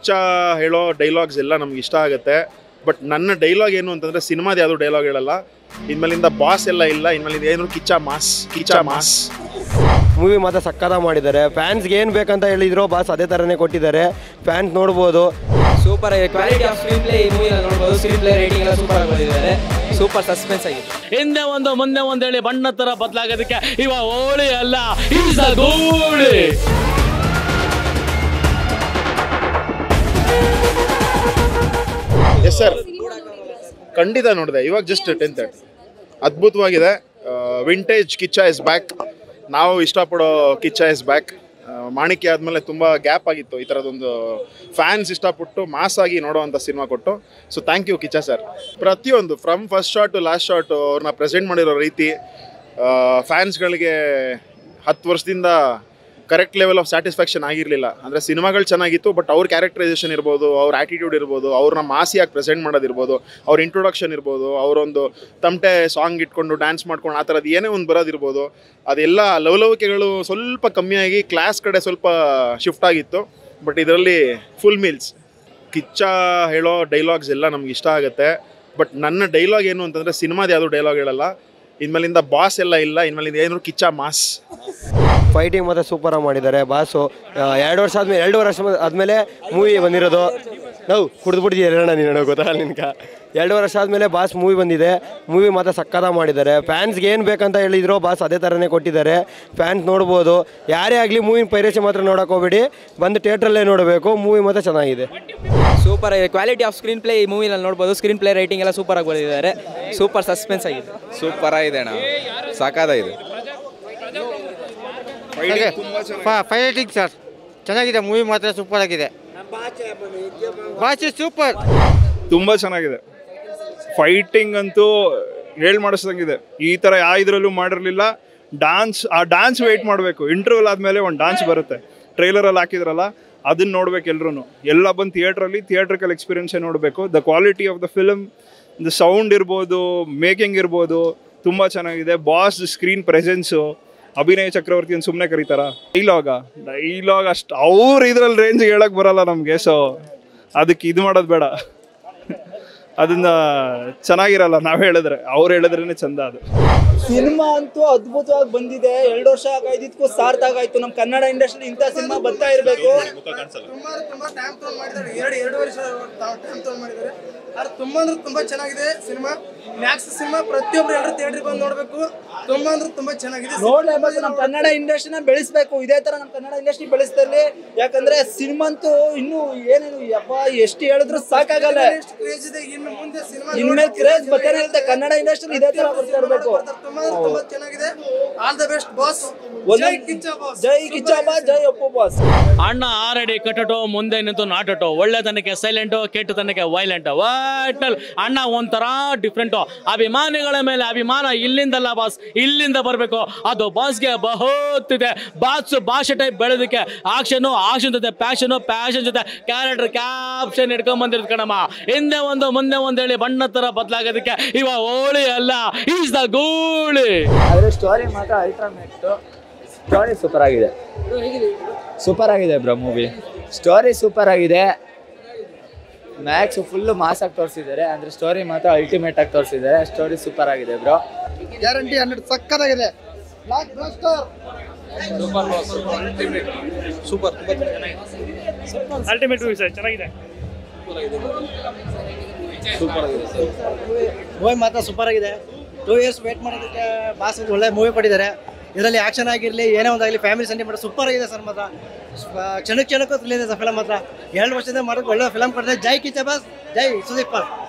ಕಿಚ್ಚ ಹೇಳೋ ಡೈಲಾಗ್ಸ್ ಎಲ್ಲ ನಮ್ಗೆ ಇಷ್ಟ ಆಗುತ್ತೆ. ಬಟ್ ನನ್ನ ಡೈಲಾಗ್ ಏನು ಅಂತಂದರೆ ಸಿನಿಮಾದ ಯಾವುದು ಡೈಲಾಗ್ ಹೇಳಲ್ಲ. ಇನ್ಮೇಲಿಂದ ಬಾಸ್ ಎಲ್ಲ ಇಲ್ಲ, ಇನ್ಮೇಲಿಂದ ಏನು ಕಿಚ್ಚ ಮಾಸ್. ಮೂವಿ ಮಾತ್ರ ಸಕ್ಕತ್ತ ಮಾಡಿದ್ದಾರೆ. ಫ್ಯಾನ್ಸ್ಗೆ ಏನು ಬೇಕಂತ ಹೇಳಿದ್ರು ಬಾಸ್ ಅದೇ ಥರನೇ ಕೊಟ್ಟಿದ್ದಾರೆ. ಫ್ಯಾನ್ಸ್ ನೋಡ್ಬೋದು. ಸೂಪರ್ ಆಗಿದೆ. ಕ್ವಾಲಿಟಿ ಆಫ್ ಸ್ಕ್ರೀನ್ ಪ್ಲೇ ಈ ಮೂವಿಯಲ್ಲಿ ನೋಡ್ಬೋದು. ಸ್ಕ್ರೀನ್ ಪ್ಲೇ ರೇಟಿಂಗ್ ಎಲ್ಲ ಸೂಪರ್ ಆಗಿ ಬಂದಿದ್ದಾರೆ. ಸೂಪರ್ ಸಸ್ಪೆನ್ಸ್ ಆಗಿದೆ. ಹಿಂದೆ ಒಂದು ಮುಂದೆ ಒಂದು ಹೇಳಿ ಬಣ್ಣ ಥರ ಬದಲಾಗೋದಕ್ಕೆ ಇವ ಹೋಳಿ ಅಲ್ಲ, ಈಸ್ ದ ಗೋಳಿ. ಎಸ್ ಸರ್, ಖಂಡಿತ ನೋಡಿದೆ. ಇವಾಗ ಜಸ್ಟ್ 10:30. ಅದ್ಭುತವಾಗಿದೆ. Vintage Kichcha is back. ನಾವು ಇಷ್ಟಪಡೋ ಕಿಚ್ಚ ಇಸ್ ಬ್ಯಾಕ್. ಮಾಣಿಕ್ಯ ಆದಮೇಲೆ ತುಂಬ ಗ್ಯಾಪ್ ಆಗಿತ್ತು. ಈ ಥರದೊಂದು ಫ್ಯಾನ್ಸ್ ಇಷ್ಟಪಟ್ಟು ಮಾಸ್ ಆಗಿ ನೋಡೋವಂಥ ಸಿನಿಮಾ ಕೊಟ್ಟು. So thank you Kichcha sir. ಪ್ರತಿಯೊಂದು from first shot to last shot ಅವ್ರನ್ನ ಪ್ರೆಸೆಂಟ್ ಮಾಡಿರೋ ರೀತಿ ಫ್ಯಾನ್ಸ್ಗಳಿಗೆ 10 ವರ್ಷದಿಂದ ಕರೆಕ್ಟ್ ಲೆವೆಲ್ ಆಫ್ ಸ್ಯಾಟಿಸ್ಫ್ಯಾಕ್ಷನ್ ಆಗಿರಲಿಲ್ಲ. ಅಂದರೆ ಸಿನಿಮಾಗಳು ಚೆನ್ನಾಗಿತ್ತು, ಬಟ್ ಅವ್ರ ಕ್ಯಾರೆಕ್ಟರೈಸೇಷನ್ ಇರ್ಬೋದು, ಅವ್ರ ಆ್ಯಟಿಟ್ಯೂಡ್ ಇರ್ಬೋದು, ಅವ್ರನ್ನ ಮಾಸಿಯಾಗಿ ಪ್ರೆಸೆಂಟ್ ಮಾಡೋದಿರ್ಬೋದು, ಅವ್ರ ಇಂಟ್ರೊಡಕ್ಷನ್ ಇರ್ಬೋದು, ಅವರೊಂದು ತಮಟೆ ಸಾಂಗ್ ಇಟ್ಕೊಂಡು ಡ್ಯಾನ್ಸ್ ಮಾಡ್ಕೊಂಡು ಆ ಥರದ್ದು ಏನೇ ಒಂದು ಬರೋದಿರ್ಬೋದು, ಅದೆಲ್ಲ ಲವಲವಿಕೆಗಳು ಸ್ವಲ್ಪ ಕಮ್ಮಿಯಾಗಿ ಕ್ಲಾಸ್ ಕಡೆ ಸ್ವಲ್ಪ ಶಿಫ್ಟ್ ಆಗಿತ್ತು. ಬಟ್ ಇದರಲ್ಲಿ ಫುಲ್ ಮೀಲ್ಸ್. ಕಿಚ್ಚ ಹೇಳೋ ಡೈಲಾಗ್ಸ್ ಎಲ್ಲ ನಮ್ಗೆ ಇಷ್ಟ ಆಗುತ್ತೆ. ಬಟ್ ನನ್ನ ಡೈಲಾಗ್ ಏನು ಅಂತಂದರೆ ಸಿನಿಮಾದ ಯಾವುದು ಡೈಲಾಗ್ ಹೇಳಲ್ಲ. ಇನ್ಮೇಲಿಂದ ಬಾಸ್ ಎಲ್ಲ ಇಲ್ಲ, ಇನ್ಮೇಲಿಂದ ಏನು ಕಿಚ್ಚ ಮಾಸ್. ಫೈಟಿಂಗ್ ಮಾತ್ರ ಸೂಪರಾಗಿ ಮಾಡಿದ್ದಾರೆ ಬಾಸು. 2 ವರ್ಷ ಆದಮೇಲೆ ಮೂವಿ ಬಂದಿರೋದು. ನಾವು ಕುಡಿದ್ಬಿಟ್ಟಿದ್ದೀರ ನೀನು ಗೊತ್ತಲ್ಲ ನಿನ್ಗೆ. 2 ವರ್ಷ ಆದಮೇಲೆ ಬಾಸ್ ಮೂವಿ ಬಂದಿದೆ. ಮೂವಿ ಮಾತ್ರ ಸಕ್ಕತ್ತ ಮಾಡಿದ್ದಾರೆ. ಫ್ಯಾನ್ಸ್ಗೆ ಏನು ಬೇಕಂತ ಹೇಳಿದ್ರು ಬಾಸ್ ಅದೇ ಥರನೇ ಕೊಟ್ಟಿದ್ದಾರೆ. ಫ್ಯಾನ್ಸ್ ನೋಡ್ಬೋದು. ಯಾರೇ ಆಗಲಿ ಮೂವಿನ ಪೈರೇಸಿ ಮಾತ್ರ ನೋಡೋಕೆ ಹೋಗ್ಬೇಡಿ, ಬಂದು ಥಿಯೇಟ್ರಲ್ಲೇ ನೋಡಬೇಕು. ಮೂವಿ ಮಾತ್ರ ಚೆನ್ನಾಗಿದೆ. ಸೂಪರ್ ಆಗಿದೆ. ಕ್ವಾಲಿಟಿ ಆಫ್ ಸ್ಕ್ರೀನ್ ಪ್ಲೇ ಈ ಮೂವಿನಲ್ಲಿ ನೋಡ್ಬೋದು. ಸ್ಕ್ರೀನ್ ಪ್ಲೇ ರೇಟಿಂಗ್ ಎಲ್ಲ ಸೂಪರ್ ಆಗಿ ಬಂದಿದ್ದಾರೆ. ಸೂಪರ್ ಸಸ್ಪೆನ್ಸ್ ಆಗಿದೆ. ಸೂಪರ್ ಆಗಿದೆ ಅಣ್ಣ, ಸಾಕಾಗಿದೆ. ಫೈಟಿಂಗ್ ಸರ್ ಚೆನ್ನಾಗಿದೆ. ಮೂವಿ ಮಾತ್ರ ಸೂಪರ್ ಆಗಿದೆ. ಬಾಚೆ ಸೂಪರ್, ತುಂಬ ಚೆನ್ನಾಗಿದೆ. ಫೈಟಿಂಗ್ ಅಂತೂ ಮಾಡಿಸ್ದಂಗಿದೆ. ಈ ಥರ ಯಾವ ಇದರಲ್ಲೂ ಮಾಡಿರಲಿಲ್ಲ. ಡ್ಯಾನ್ಸ್ ವೆಯ್ಟ್ ಮಾಡಬೇಕು. ಇಂಟರ್ವಲ್ ಆದಮೇಲೆ ಒಂದು ಡ್ಯಾನ್ಸ್ ಬರುತ್ತೆ. ಟ್ರೈಲರಲ್ಲಿ ಹಾಕಿದ್ರಲ್ಲ, ಅದನ್ನ ನೋಡ್ಬೇಕು ಎಲ್ಲರೂ. ಎಲ್ಲ ಬಂದು ಥಿಯೇಟ್ರಿಕಲ್ ಎಕ್ಸ್ಪೀರಿಯನ್ಸೇ ನೋಡಬೇಕು. The quality of the film, the sound ಇರ್ಬೋದು, ಮೇಕಿಂಗ್ ಇರ್ಬೋದು, ತುಂಬ ಚೆನ್ನಾಗಿದೆ. ಬಾಸ್ ಸ್ಕ್ರೀನ್ ಪ್ರೆಸೆನ್ಸು, ಅಭಿನಯ ಚಕ್ರವರ್ತಿ ಅಂತ ಸುಮ್ಮನೆ ಕರೀತಾರ. ಡೈಲಾಗ್ ಅಷ್ಟು ಅವ್ರ ಇದ್ರಲ್ಲಿ ರೇಂಜ್ಗೆ ಹೇಳಕ್ಕೆ ಬರಲ್ಲ ನಮಗೆ. ಸೊ ಅದಕ್ಕೆ ಇದು ಮಾಡೋದು ಬೇಡ. ಅದನ್ನ ಚೆನ್ನಾಗಿರಲ್ಲ ನಾವು ಹೇಳಿದ್ರೆ. ಅವ್ರು ಹೇಳಿದ್ರೇ ಚಂದ. ಅದು ಸಿನಿಮಾ ಅಂತೂ ಅದ್ಭುತವಾಗಿ ಬಂದಿದೆ. 2 ವರ್ಷ ಆಗಿದ್ದಕ್ಕೂ ಸಾರ್ಥಕ ಆಯ್ತು. ನಮ್ಮ ಕನ್ನಡ ಇಂಡಸ್ಟ್ರಿ ಇಂಥ ಸಿನಿಮಾ ಬರ್ತಾ ಇರಬೇಕು. ಎರಡು ವರ್ಷ ಮಾಡಿದ್ದಾರೆ. ಅದು ತುಂಬ ಅಂದ್ರೆ ತುಂಬ ಚೆನ್ನಾಗಿದೆ ಸಿನಿಮಾ. ಮ್ಯಾಕ್ಸ್ ಸಿನಿಮಾ ಪ್ರತಿಯೊಬ್ಬರು ಎಲ್ಲರೂ ಥಿಯೇಟ್ರಿಗೆ ಬಂದು ನೋಡಬೇಕು. ತುಂಬ ಅಂದ್ರೆ ತುಂಬ ಚೆನ್ನಾಗಿದೆ. ನೋಡಲೇಬೇಕು. ನಮ್ಮ ಕನ್ನಡ ಇಂಡಸ್ಟ್ರಿನ ಬೆಳೆಸಬೇಕು. ಇದೇ ಥರ ನಮ್ಮ ಕನ್ನಡ ಇಂಡಸ್ಟ್ರಿ ಬೆಳೆಸ್ದಲ್ಲಿ. ಯಾಕಂದ್ರೆ ಸಿನಿಮಾ ಅಂತೂ ಇನ್ನೂ ಏನೇನು ಎಷ್ಟು ಹೇಳಿದ್ರು ಸಾಕಾಗಲ್ಲ. ಇನ್ಮೇಲೆ ಕ್ರೇಜ್ ಬರ್ತಾನೆ ಇರುತ್ತೆ. ಕನ್ನಡ ಇಂಡಸ್ಟ್ರಿ ಇದೇ ಥರ ಬರ್ತಾ ಇರಬೇಕು. ತುಂಬ ಚೆನ್ನಾಗಿದೆ. All the best boss. ಜೈ ಕಿಚ್ಚ ಬಾಸ್, ಜೈ ಅಪ್ಪು ಬಾಸ್. ಅಣ್ಣ ಆಲ್ರೆಡಿ ಕಟ್ಟಟೋ, ಮುಂದೆ ನಿಂತು ನಾಟಟೋ, ಒಳ್ಳೆತನಕ್ಕೆ ಸೈಲೆಂಟು, ಕೆಟ್ಟತನಕ್ಕೆ ವೈಲೆಂಟ್. ವಾಟ್ನಲ್ಲಿ ಅಣ್ಣ ಒಂಥರ ಡಿಫ್ರೆಂಟು. ಅಭಿಮಾನಿಗಳ ಮೇಲೆ ಅಭಿಮಾನ ಇಲ್ಲಿಂದಲ್ಲ ಬಾಸ್, ಇಲ್ಲಿಂದ ಬರಬೇಕು. ಅದು ಬಾಸ್ಗೆ ಬಹುತ್ತಿದೆ. ಭಾಷೆ ಟೈಪ್ ಬೆಳೆದಕ್ಕೆ ಆಕ್ಷನ್ ಜೊತೆ ಪ್ಯಾಷನ್ ಜೊತೆ ಕ್ಯಾರೆಕ್ಟರ್ ಕ್ಯಾಪ್ಷನ್ ಹಿಡ್ಕೊಂಡ್ ಬಂದಿರೋದು ಕಣಮ್ಮ. ಹಿಂದೆ ಒಂದು ಮುಂದೆ ಒಂದು ಹೇಳಿ ಬಣ್ಣ ಥರ ಬದಲಾಗೋದಕ್ಕೆ ಇವ ಹೋಳಿ ಅಲ್ಲ, ಈಸ್ ದ ಗೋಳಿ. ಆದರೆ ಸ್ಟೋರಿ ಮಾತ್ರ ಅಲ್ಟ್ರಾಮೇಟ್. ಸ್ಟೋರಿ ಸೂಪರ್ ಆಗಿದೆ ಬ್ರೋ. ಮೂವಿ ಸ್ಟೋರಿ ಸೂಪರ್ ಆಗಿದೆ. ಮ್ಯಾಕ್ಸ್ ಫುಲ್ಲು ಮಾಸ್ ಆಗಿ ತೋರಿಸಿದ್ದಾರೆ. ಅಂದರೆ ಸ್ಟೋರಿ ಮಾತ್ರ ಅಲ್ಟಿಮೇಟ್ ಆಗಿ ತೋರಿಸಿದ್ದಾರೆ. ಸ್ಟೋರಿ ಸೂಪರ್ ಆಗಿದೆ ಬ್ರೋ. ಗ್ಯಾರಂಟಿ 100 ಸಕ್ಕತ್ತಾಗಿದೆ. ಅಲ್ಟಿಮೇಟ್ ಮೂವಿ ಸರ್, ಚೆನ್ನಾಗಿದೆ. ಮೂವಿ ಮಾತ್ರ ಸೂಪರ್ ಆಗಿದೆ. 2 ಇಯರ್ಸ್ ವೇಟ್ ಮಾಡೋದಕ್ಕೆ ಬಾಸ್ ಒಳ್ಳೆ ಮೂವಿ ಕೊಟ್ಟಿದ್ದಾರೆ. ಇದರಲ್ಲಿ ಆಕ್ಷನ್ ಆಗಿರಲಿ, ಏನೇ ಒಂದಾಗಲಿ, ಫ್ಯಾಮಿಲಿ ಸೆಂಟಿಮೆಂಟ್ ಸೂಪರ್ ಆಗಿದೆ ಸರ್. ಮಾತ್ರ ಕ್ಷಣಕ್ಕೂ ತಿಳಿದಿದೆ ಸರ್ ಫಿಲಮ್ ಮಾತ್ರ. 2 ವರ್ಷದಿಂದ ಮಾಡೋಕ್ಕೆ ಒಳ್ಳೆ ಫಿಲಮ್ ಕೊಡ್ತಾರೆ. ಜೈ ಕಿಚ್ಚ ಬಾಸ್, ಜೈ ಸುದೀಪ್.